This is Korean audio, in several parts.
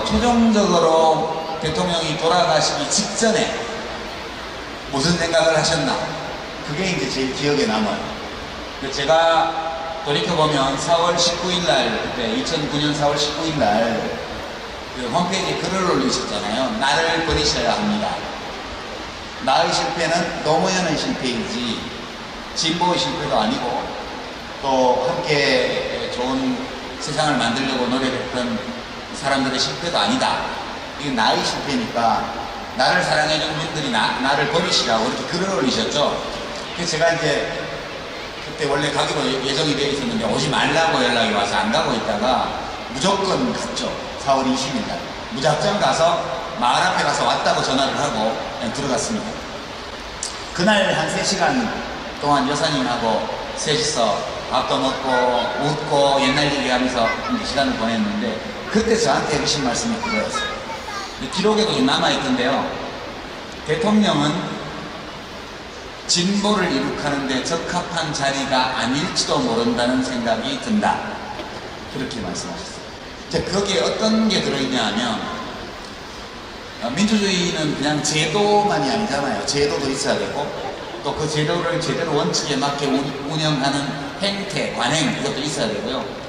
최종적으로 대통령이 돌아가시기 직전에 무슨 생각을 하셨나? 그게 이제 제일 기억에 남아요. 제가 돌이켜보면 4월 19일 날, 그때 2009년 4월 19일 날, 그 홈페이지에 글을 올리셨잖아요. 나를 버리셔야 합니다. 나의 실패는 노무현의 실패이지, 진보의 실패도 아니고, 또 함께 좋은 세상을 만들려고 노력했던 사람들의 실패도 아니다. 이게 나의 실패니까 나를 사랑해준 분들이 나를 버리시라고 이렇게 글을 올리셨죠. 그래서 제가 이제 그때 원래 가기로 예정이 되어 있었는데 오지 말라고 연락이 와서 안 가고 있다가 무조건 갔죠. 4월 20일 날 무작정 가서 마을 앞에 가서 왔다고 전화를 하고 들어갔습니다. 그날 한 3시간 동안 여사님하고 셋이서 밥도 먹고 웃고 옛날 얘기하면서 시간을 보냈는데 그때 저한테 해주신 말씀이 그거였어요. 기록에도 좀 남아있던데요. 대통령은 진보를 이룩하는데 적합한 자리가 아닐지도 모른다는 생각이 든다. 그렇게 말씀하셨어요. 거기에 어떤 게 들어있냐 하면 민주주의는 그냥 제도만이 아니잖아요. 제도도 있어야 되고 또 그 제도를 제대로 원칙에 맞게 운영하는 행태, 관행 이것도 있어야 되고요.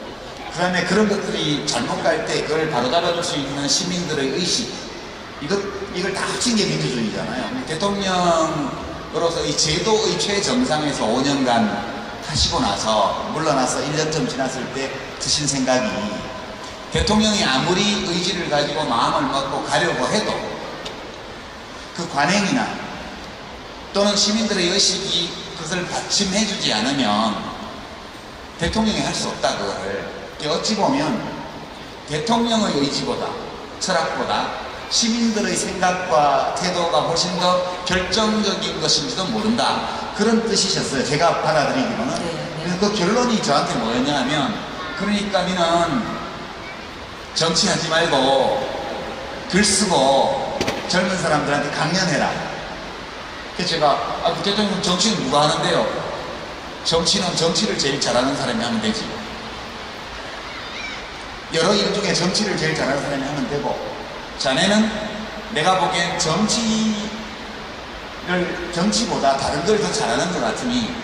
그 다음에 그런 것들이 잘못 갈 때 그걸 바로잡아줄 수 있는 시민들의 의식 이걸 다 합친 게 민주주의잖아요. 대통령으로서 이 제도의 최정상에서 5년간 하시고 나서 물러나서 1년쯤 지났을 때 드신 생각이 대통령이 아무리 의지를 가지고 마음을 먹고 가려고 해도 그 관행이나 또는 시민들의 의식이 그것을 받침해주지 않으면 대통령이 할 수 없다. 그거를 어찌 보면 대통령의 의지보다 철학보다 시민들의 생각과 태도가 훨씬 더 결정적인 것인지도 모른다. 그런 뜻이셨어요. 제가 받아들이기로는. 그래서 그 결론이 저한테 뭐였냐 하면 그러니까 니는 정치하지 말고 글 쓰고 젊은 사람들한테 강연해라. 그래서 제가 그 대통령 정치는 누가 하는데요? 정치는 정치를 제일 잘하는 사람이 하면 되지. 여러 일 중에 정치를 제일 잘하는 사람이 하면 되고 자네는 내가 보기엔 정치보다 다른 걸 더 잘하는 것 같으니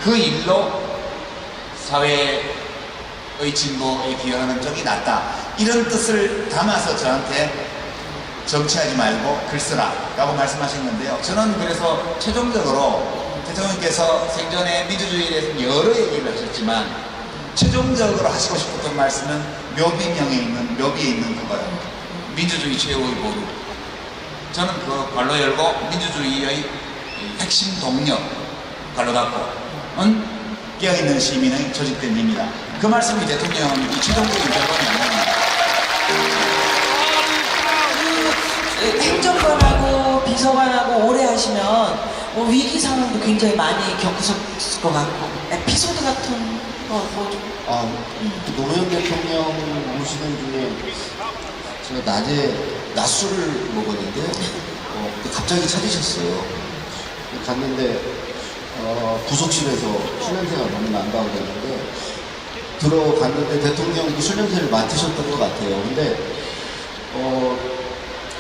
그 일로 사회의 진보에 기여하는 쪽이 낫다. 이런 뜻을 담아서 저한테 정치하지 말고 글 쓰라 라고 말씀하신 건데요. 저는 그래서 최종적으로 대통령께서 생전에 민주주의에 대해서 여러 얘기를 하셨지만 최종적으로 하시고 싶었던 말씀은 묘비에 있는 그거예요. 민주주의 최후의 보루. 저는 그 관로 열고 민주주의의 핵심 동력 관로 닫고는 깨어있는 시민의 조직된 힘이다. 그 말씀이 대통령의 최종적인 결론이 아닙니다. 행정관하고 비서관하고 오래 하시면 뭐 위기 상황도 굉장히 많이 겪으셨을 것 같고 에피소드 같은 거 노무현 대통령 모시는 중에 제가 낮에 낮술을 먹었는데 갑자기 찾으셨어요. 갔는데 부속실에서 술 냄새가 너무 난다고 그랬는데 들어갔는데 대통령도 술 냄새를 맡으셨던 것 같아요. 근데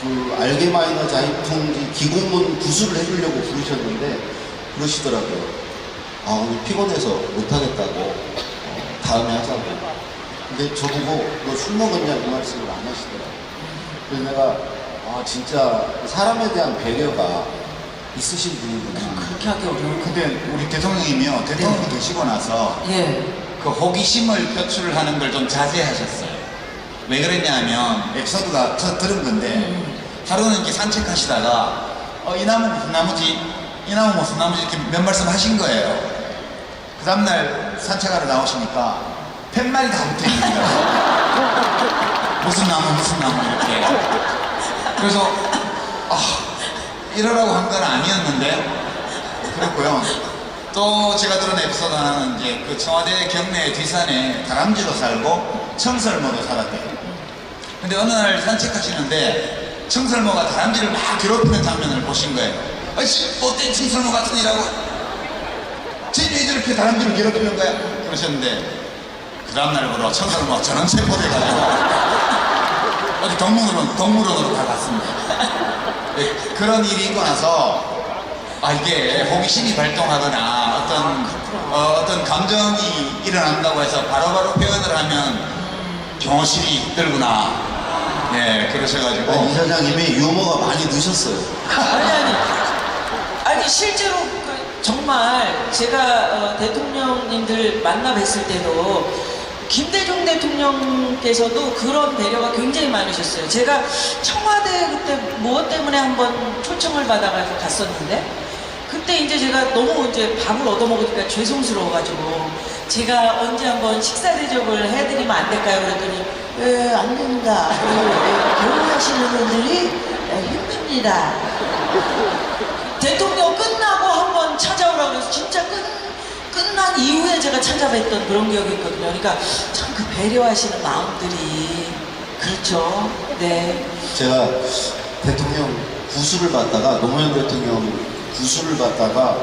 그 알게 마이너 자이풍지 기공문 구술을 해주려고 부르셨는데 그러시더라고요. 오늘 피곤해서 못하겠다고 다음에 하자고. 근데 저보고 너 술 먹었냐고 말씀을 안 하시더라고요. 그래서 내가 진짜 사람에 대한 배려가 있으신 분이구나. 그렇게 하기 어려운. 근데 우리 대통령이며 대통령이 되시고 나서 그 호기심을 표출하는 걸 좀 자제하셨어요. 왜 그랬냐면 에피소드가 저 들은 건데 하루는 이렇게 산책하시다가 이 나무 무슨 나무지? 이 나무 무슨 나무지? 이렇게 몇 말씀 하신 거예요. 그 다음날 산책하러 나오시니까 팻말이 다 붙어있는 거예요. 무슨 나무 이렇게. 그래서 이러라고 한 건 아니었는데 그랬고요. 또 제가 들은 에피소드 하나는 이제 그 청와대 경내 뒷산에 다람쥐도 살고 청설모도 살았대요. 근데 어느 날 산책하시는데 청설모가 다람쥐를 막 괴롭히는 장면을 보신 거예요. 아이씨 못된 청설모 같은 이라고 쟤왜 저렇게 다람쥐를 괴롭히는 거야? 그러셨는데 그 다음날부로 청설모가 전원 체포돼가지고 동물원으로 가봤습니다. 네, 그런 일이 있고 나서 이게 호기심이 발동하거나 어떤 감정이 일어난다고 해서 바로바로 표현을 하면 경호실이 힘들구나. 네, 그러셔가지고 이 사장님이 유머가 많이 넣으셨어요. 아니 실제로 정말 제가 대통령님들 만나 뵀을 때도 김대중 대통령께서도 그런 배려가 굉장히 많으셨어요. 제가 청와대 그때 무엇 때문에 한번 초청을 받아가지고 갔었는데 그때 이제 제가 너무 이제 밥을 얻어먹으니까 죄송스러워가지고 제가 언제 한번 식사 대접을 해드리면 안 될까요? 그랬더니 안 됩니다. 결혼하시는 분들이 힘듭니다. 대통령 끝나고 한번 찾아오라고 해서 진짜 끝난 이후에 제가 찾아뵀던 그런 기억이 있거든요. 그러니까 참 그 배려하시는 마음들이 그렇죠. 네. 제가 대통령 구술을 받다가 노무현 대통령 구술을 받다가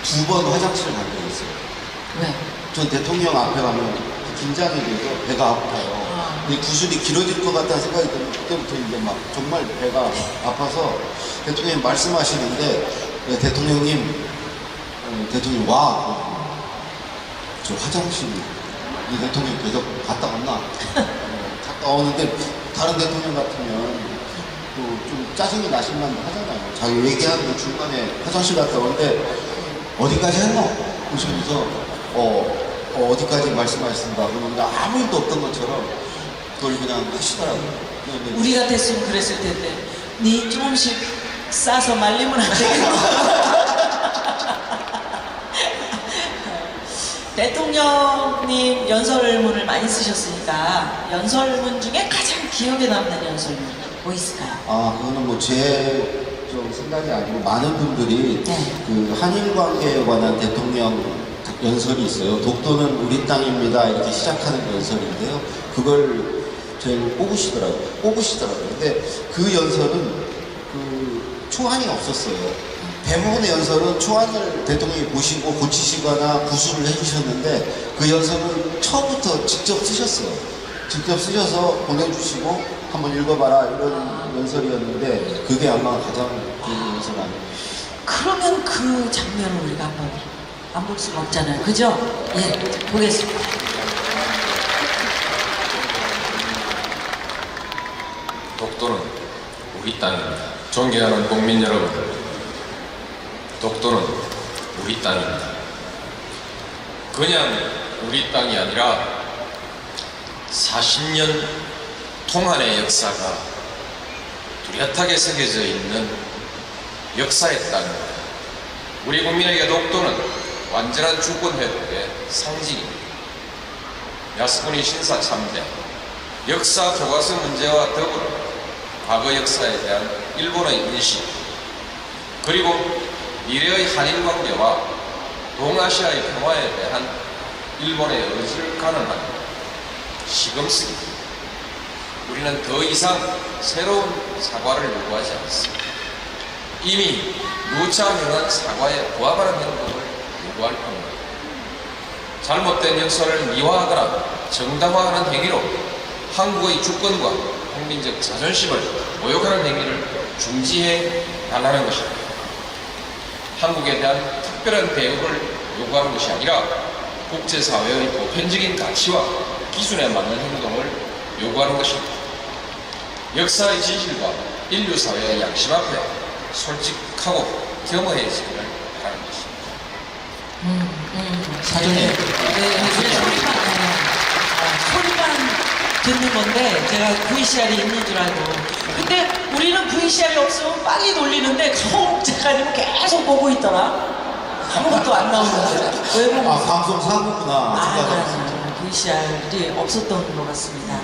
두 번 화장실을 간 적이 있어요. 왜? 전 대통령 앞에 가면 긴장이 돼서 배가 아파요. 근데 구술이 길어질 것 같다는 생각이 들면 그때부터 이제 막 정말 배가 아파서 대통령님 말씀하시는데 대통령님 와. 저 화장실 이 대통령 계속 갔다 왔나? 갔다 오는데 다른 대통령 같으면 또 좀 짜증이 나실만 하잖아요. 자기 얘기하는 중간에 화장실 갔다 오는데 어디까지 했노? 그러시면서 어디까지 말씀하셨습니다. 그러는데 아무 일도 없던 것처럼 그걸 그냥 하시더라고요. 우리 같았으면 그랬을 텐데 니 조금씩 싸서 말리면 안 되겠어. 대통령님 연설문을 많이 쓰셨으니까 연설문 중에 가장 기억에 남는 연설문 뭐 있을까요? 그거는 뭐 제 좀 생각이 아니고 많은 분들이 네. 그 한일 관계에 관한 대통령 연설이 있어요. 독도는 우리 땅입니다. 이렇게 시작하는 연설인데요. 그걸 제일 뽑으시더라고요. 근데 그 연설은 그 초안이 없었어요. 대부분의 연설은 초안을 대통령이 보시고 고치시거나 구술을 해주셨는데 그 연설은 처음부터 직접 쓰셨어요. 직접 쓰셔서 보내주시고 한번 읽어봐라 이런 연설이었는데 그게 아마 가장 좋은 연설 아니에요. 그러면 그 장면을 우리가 한번 안 볼 수가 없잖아요. 그죠? 예, 보겠습니다. 독도는 우리 땅입니다. 존경하는 국민 여러분, 독도는 우리 땅입니다. 그냥 우리 땅이 아니라 40년 동안의 역사가 뚜렷하게 새겨져 있는 역사의 땅입니다. 우리 국민에게 독도는 완전한 주권 회복의 상징입니다. 야스쿠니 신사 참대, 역사 교과서 문제와 더불어 과거 역사에 대한 일본의 인식, 그리고 미래의 한일 관계와 동아시아의 평화에 대한 일본의 의지를 가늠한 시금석입니다. 우리는 더 이상 새로운 사과를 요구하지 않습니다. 이미 누차 행한 사과에 부합하는 행동을 요구할 겁니다. 잘못된 역사를 미화하거나 정당화하는 행위로 한국의 주권과 국민적 자존심을 모욕하는 행위를 중지해 달라는 것입니다. 한국에 대한 특별한 대우를 요구하는 것이 아니라 국제사회의 보편적인 가치와 기준에 맞는 행동을 요구하는 것입니다. 역사의 진실과 인류사회의 양심 앞에 솔직하고 겸허해지기를 바라는 것입니다. 사전에 소리만 듣는 건데 제가 VCR이 있는 줄 알고 근데 우리는 VCR이 없으면 빨리 돌리는데 송 작가님은 계속 보고 있더라. 아무것도 안 나오는데 왜 보고 있어? 방송 사고구나. VCR이 없었던 것 같습니다.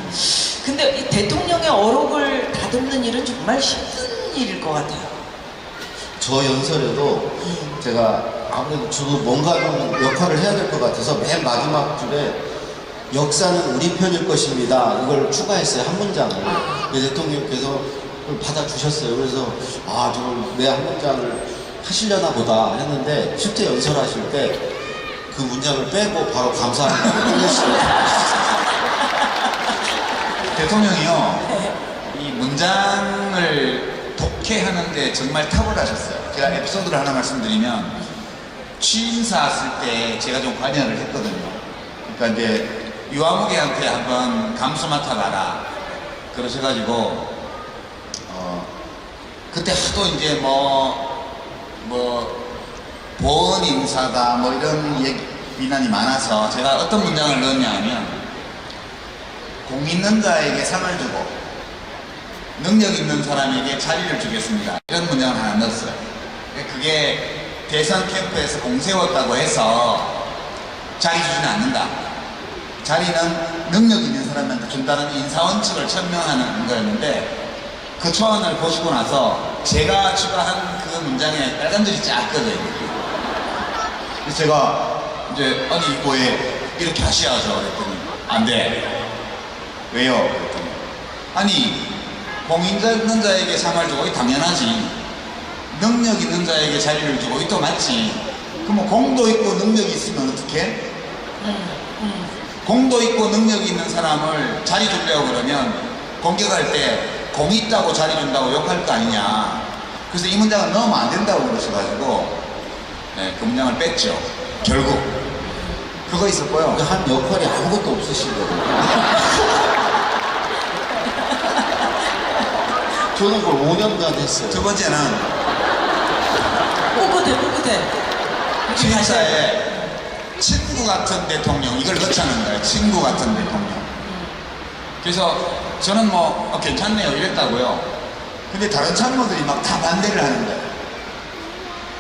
근데 이 대통령의 어록을 다듬는 일은 정말 힘든 일일 것 같아요. 저 연설에도 제가 아무래도 저도 뭔가 좀 역할을 해야 될 것 같아서 맨 마지막 줄에 역사는 우리 편일 것입니다. 이걸 추가했어요. 한 문장을. 대통령께서 그걸 받아주셨어요. 그래서 저걸 내 한 문장을 하시려나 보다 했는데 실제 연설하실 때 그 문장을 빼고 바로 감사합니다. 대통령이요, 이 문장을 독해하는데 정말 탁월하셨어요. 제가 에피소드를 하나 말씀드리면, 취임사 했을 때 제가 좀 관여를 했거든요. 그러니까 이제 유아무개한테 한번 감수 맡아봐라 그러셔가지고, 그때 하도 이제 보은 인사다 뭐 이런 비난이 많아서 제가 어떤 문장을 넣었냐 하면, 공 있는 자에게 상을 주고 능력 있는 사람에게 자리를 주겠습니다, 이런 문장을 하나 넣었어요. 그게 대선 캠프에서 공 세웠다고 해서 자리 주지는 않는다, 자리는 능력 있는 사람한테 준다는 인사원칙을 천명하는 거였는데, 그 초안을 보시고 나서 제가 추가한 그 문장에 빨간 줄이 쫙 껴져요. 그래서 제가 이제 아니 이거 왜 이렇게 하셔야죠 그랬더니 안 돼. 왜요? 그랬더니 아니 공 있는 자에게 상을 주고 이게 당연하지, 능력 있는 자에게 자리를 주고 이또 맞지. 그럼 공도 있고 능력이 있으면 어떡해? 공도 있고 능력이 있는 사람을 자리 주려고 그러면 공격할 때 공 있다고 자리 준다고 욕할 거 아니냐. 그래서 이 문장을 넣으면 안 된다고 그러셔가지고 네, 그 문장을 뺐죠. 결국 그거 있었고요. 한 역할이 아무것도 없으신 거예요. 저는 그걸 5년간 했어요. 두 번째는 꿋꿋해. 취임사에 친구 같은 대통령, 이걸 넣자는 거예요. 친구 같은 대통령. 그래서 저는 괜찮네요 이랬다고요. 근데 다른 참모들이 막 다 반대를 하는 거예요.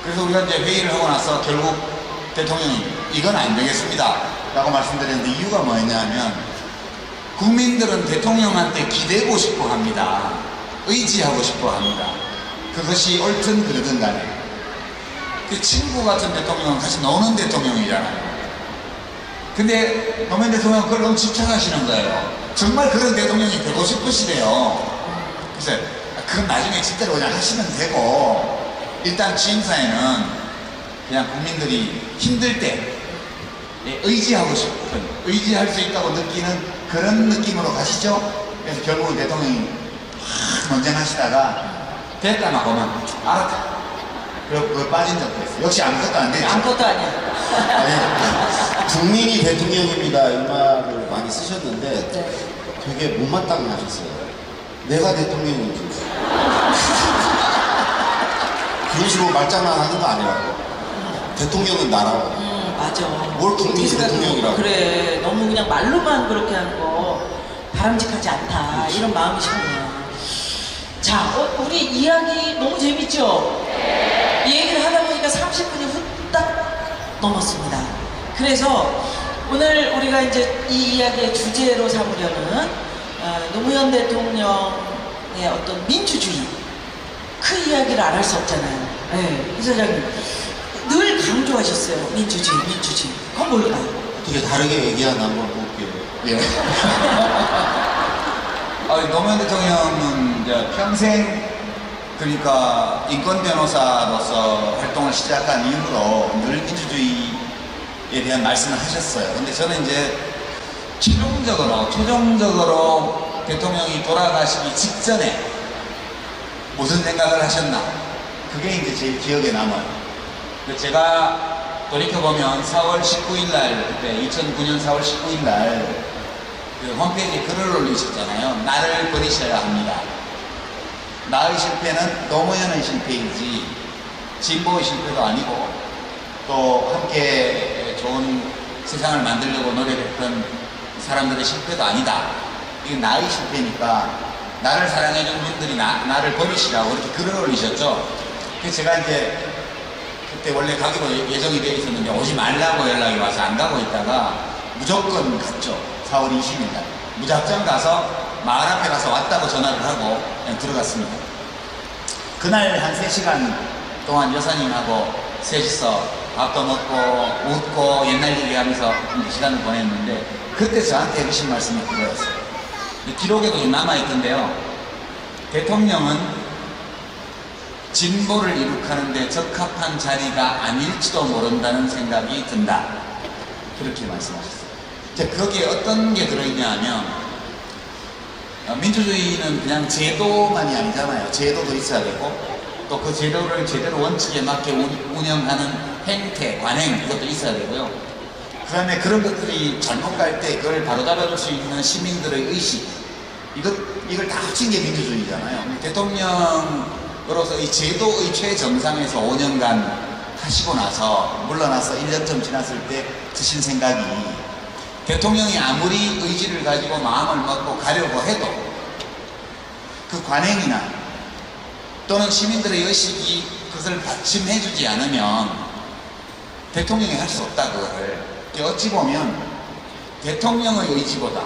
그래서 우리가 이제 회의를 하고 나서 결국 대통령이 이건 안 되겠습니다 라고 말씀드렸는데, 이유가 뭐였냐 하면, 국민들은 대통령한테 기대고 싶어 합니다. 의지하고 싶어 합니다. 그것이 옳든 그르든 간에. 그 친구 같은 대통령은 같이 노는 대통령이잖아요. 근데 노무현 대통령은 그걸 너무 집착하시는 거예요. 정말 그런 대통령이 되고 싶으시대요. 그래서 그건 나중에 진짜로 그냥 하시면 되고, 일단 취임사에는 그냥 국민들이 힘들 때 의지하고 싶은, 의지할 수 있다고 느끼는 그런 느낌으로 가시죠. 그래서 결국은 대통령이 논쟁하시다가 됐다 하고만 알았다. 그걸 빠진 적도 있어요. 역시 아무것도 안 되죠. 아무것도 아니야. 아니, 국민이 대통령입니다 이 말을 많이 쓰셨는데 네. 되게 못마땅해 하셨어요. 내가 대통령이지. 그런 식으로 말장난 하는 거 아니라고. 대통령은 나라고. 맞아. 뭘 국민이 어떻게 생각해? 대통령이라고. 그래, 너무 그냥 말로만 그렇게 하는 거 바람직하지 않다, 이런 마음이시군요. 자, 우리 이야기 너무 재밌죠? 이 얘기를 하다 보니까 30분이 후딱 넘었습니다. 그래서 오늘 우리가 이제 이 이야기의 주제로 삼으려는 노무현 대통령의 어떤 민주주의, 그 이야기를 안 할 수 없잖아요. 네, 이사장님 늘 강조하셨어요. 민주주의. 그건 뭘까요? 어떻게 다르게 얘기하나 한번 볼게요. 예. 노무현 대통령은 이제 평생, 그러니까 인권 변호사로서 활동을 시작한 이후로 늘 민주주의에 대한 말씀을 하셨어요. 근데 저는 이제 최종적으로 대통령이 돌아가시기 직전에 무슨 생각을 하셨나, 그게 이제 제일 기억에 남아요. 제가 돌이켜보면 4월 19일 날, 그때 2009년 4월 19일 날 그 홈페이지에 글을 올리셨잖아요. 나를 버리셔야 합니다. 나의 실패는 노무현의 실패이지 진보의 실패도 아니고, 또 함께 좋은 세상을 만들려고 노력했던 사람들의 실패도 아니다. 이게 나의 실패니까 나를 사랑해준 분들이 나를 버리시라고 그렇게 글을 올리셨죠. 그래서 제가 이제 그때 원래 가기로 예정이 되어 있었는데 오지 말라고 연락이 와서 안 가고 있다가 무조건 갔죠. 4월 20일 날 무작정 가서 마을 앞에 가서 왔다고 전화를 하고 그냥 들어갔습니다. 그날 한 3시간 동안 여사님하고 셋이서 밥도 먹고 웃고 옛날 얘기하면서 시간을 보냈는데, 그때 저한테 해주신 말씀이 그거였어요. 기록에도 좀 남아있던데요. 대통령은 진보를 이룩하는데 적합한 자리가 아닐지도 모른다는 생각이 든다. 그렇게 말씀하셨어요. 거기에 어떤 게 들어있냐 하면, 민주주의는 그냥 제도만이 아니잖아요. 제도도 있어야 되고 또 그 제도를 제대로 원칙에 맞게 운영하는 행태, 관행 이것도 있어야 되고요. 그 다음에 그런 것들이 잘못 갈 때 그걸 바로잡아줄 수 있는 시민들의 의식 이걸 다 합친 게 민주주의잖아요. 대통령으로서 이 제도의 최정상에서 5년간 하시고 나서 물러나서 1년쯤 지났을 때 드신 생각이 대통령이 아무리 의지를 가지고 마음을 먹고 가려고 해도 그 관행이나 또는 시민들의 의식이 그것을 받침해주지 않으면 대통령이 할 수 없다 그거를. 어찌 보면 대통령의 의지보다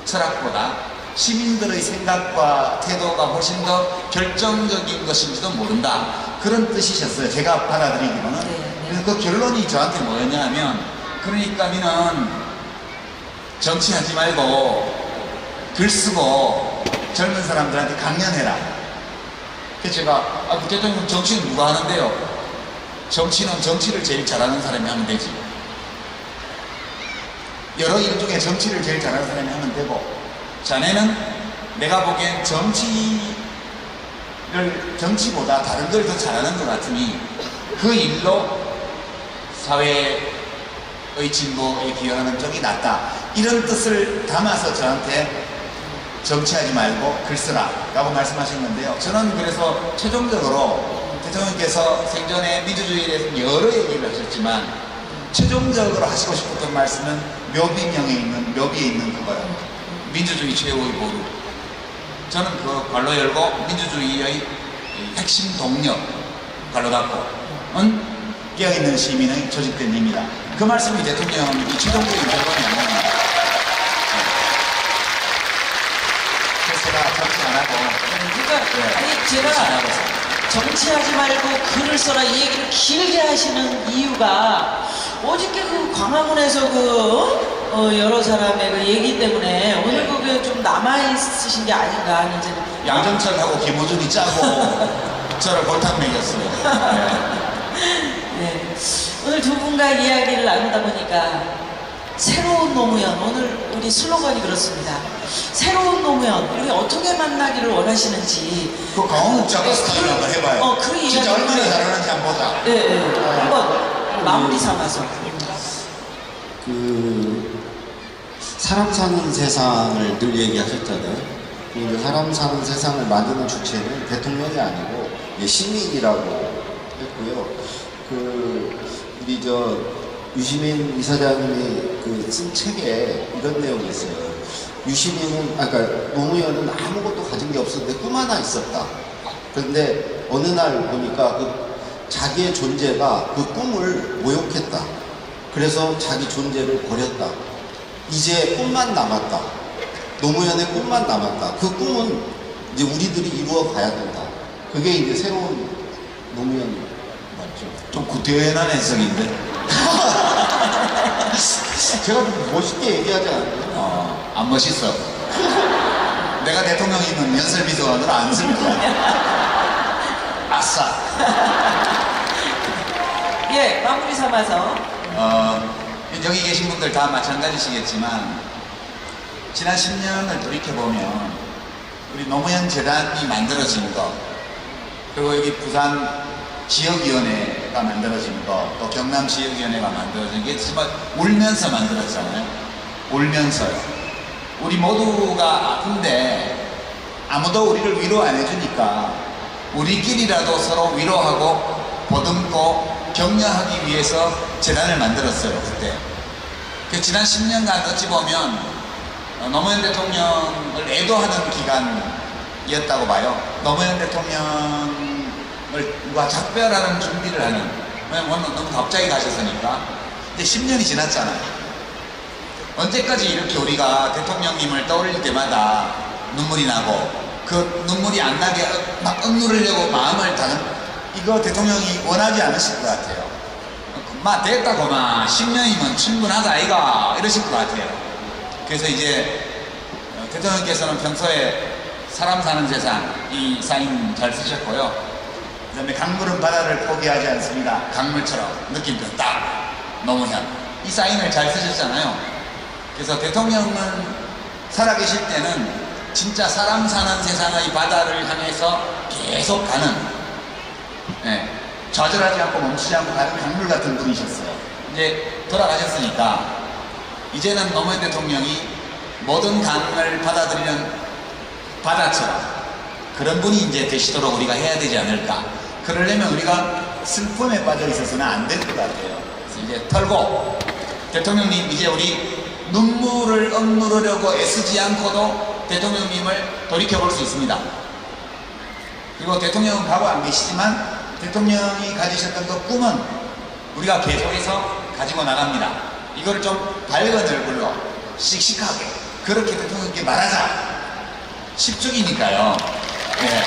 철학보다 시민들의 생각과 태도가 훨씬 더 결정적인 것인지도 모른다 그런 뜻이셨어요. 제가 받아들이기로는. 그래서 그 결론이 저한테 뭐였냐 하면 그러니까 니는 정치하지 말고 글 쓰고 젊은 사람들한테 강연해라. 그래서 제가 그 대통령 정치는 누가 하는데요? 정치는 정치를 제일 잘하는 사람이 하면 되지. 여러 일 중에 정치를 제일 잘하는 사람이 하면 되고 자네는 내가 보기엔 정치보다 다른 걸 더 잘하는 것 같으니 그 일로 사회의 진보에 기여하는 쪽이 낫다. 이런 뜻을 담아서 저한테 정치하지 말고 글 쓰라 라고 말씀하셨는데요. 저는 그래서 최종적으로 대통령께서 생전에 민주주의에 대해서 여러 얘기를 하셨지만 최종적으로 하시고 싶었던 말씀은 묘비에 있는 그거예요. 민주주의 최후의 보루. 저는 그 괄로 열고 민주주의의 핵심 동력 괄로 닫고은 깨어있는 시민의 조직된 힘이다. 그 말씀이 대통령이 최종적인 결론이 아닙니다. 그래서 제가 정치 안 하고 그러니까 아니 제가 정치하지 말고 글을 써라 이 얘기를 길게 하시는 이유가 어저께 그 광화문에서 여러 사람의 그 얘기 때문에 오늘 그게 좀 남아있으신 게 아닌가 하는 이제 양정철하고 김호준이 짜고 저를 골탕 먹였어요. 네. 오늘 두 분과 이야기를 나누다 보니까 새로운 노무현, 오늘 우리 슬로건이 그렇습니다. 새로운 노무현, 우리 어떻게 만나기를 원하시는지. 그 강원국 작가 스타일로 한번 해봐요. 그 진짜 이야기를 얼마나 잘하는지 한번 보자. 네. 한번 마무리 삼아서. 사람 사는 세상을 늘 얘기하셨잖아요. 그 사람 사는 세상을 만드는 주체는 대통령이 아니고 시민이라고 했고요. 우리 유시민 이사장님이 쓴 책에 이런 내용이 있어요. 그러니까 노무현은 아무것도 가진 게 없었는데 꿈 하나 있었다. 그런데 어느 날 보니까 자기의 존재가 그 꿈을 모욕했다. 그래서 자기 존재를 버렸다. 이제 꿈만 남았다. 노무현의 꿈만 남았다. 그 꿈은 이제 우리들이 이루어 가야 된다. 그게 이제 새로운 노무현 맞죠? 좀 구태연한 해석인데. 제가 좀 멋있게 얘기하지 않아요? 안 멋있어. 내가 대통령이면 연설비서관으로 안 쓸 거야. 아싸. 예, 마무리 삼아서. 여기 계신 분들 다 마찬가지시겠지만 지난 10년을 돌이켜보면 우리 노무현 재단이 만들어진 거 그리고 여기 부산 지역위원회가 만들어진 거 또 경남 지역위원회가 만들어진 게 정말 울면서 만들었잖아요. 울면서요. 우리 모두가 아픈데 아무도 우리를 위로 안 해주니까 우리끼리라도 서로 위로하고 보듬고 격려하기 위해서 재단을 만들었어요. 그때. 지난 10년간 어찌 보면 노무현 대통령을 애도하는 기간이었다고 봐요. 노무현 대통령과 작별하는 준비를 하는, 왜냐면 너무 갑자기 가셨으니까. 근데 10년이 지났잖아요. 언제까지 이렇게 우리가 대통령님을 떠올릴 때마다 눈물이 나고 그 눈물이 안 나게 막 억누르려고 마음을 다는, 이거 대통령이 원하지 않으실 것 같아요. 됐다고 10년이면 충분하다 아이가 이러실 것 같아요. 그래서 이제 대통령께서는 평소에 사람 사는 세상 이 사인 잘 쓰셨고요. 그 다음에 강물은 바다를 포기하지 않습니다. 강물처럼 느낌표 딱 노무현 이 사인을 잘 쓰셨잖아요. 그래서 대통령은 살아계실 때는 진짜 사람 사는 세상의 바다를 향해서 계속 가는, 예, 좌절하지 않고 멈추지 않고 가는 강물 같은 분이셨어요. 이제 돌아가셨으니까 이제는 노무현 대통령이 모든 강을 받아들이는 바다처럼 그런 분이 이제 되시도록 우리가 해야 되지 않을까. 그러려면 우리가 슬픔에 빠져 있어서는 안 될 것 같아요. 그래서 이제 털고, 대통령님 이제 우리 눈물을 억누르려고 애쓰지 않고도 대통령님을 돌이켜볼 수 있습니다. 그리고 대통령은 가고 안 계시지만 대통령이 가지셨던 그 꿈은 우리가 계속해서 가지고 나갑니다. 이걸 좀 밝은 얼굴로 씩씩하게 그렇게 대통령께 말하자. 10주기니까요. 네.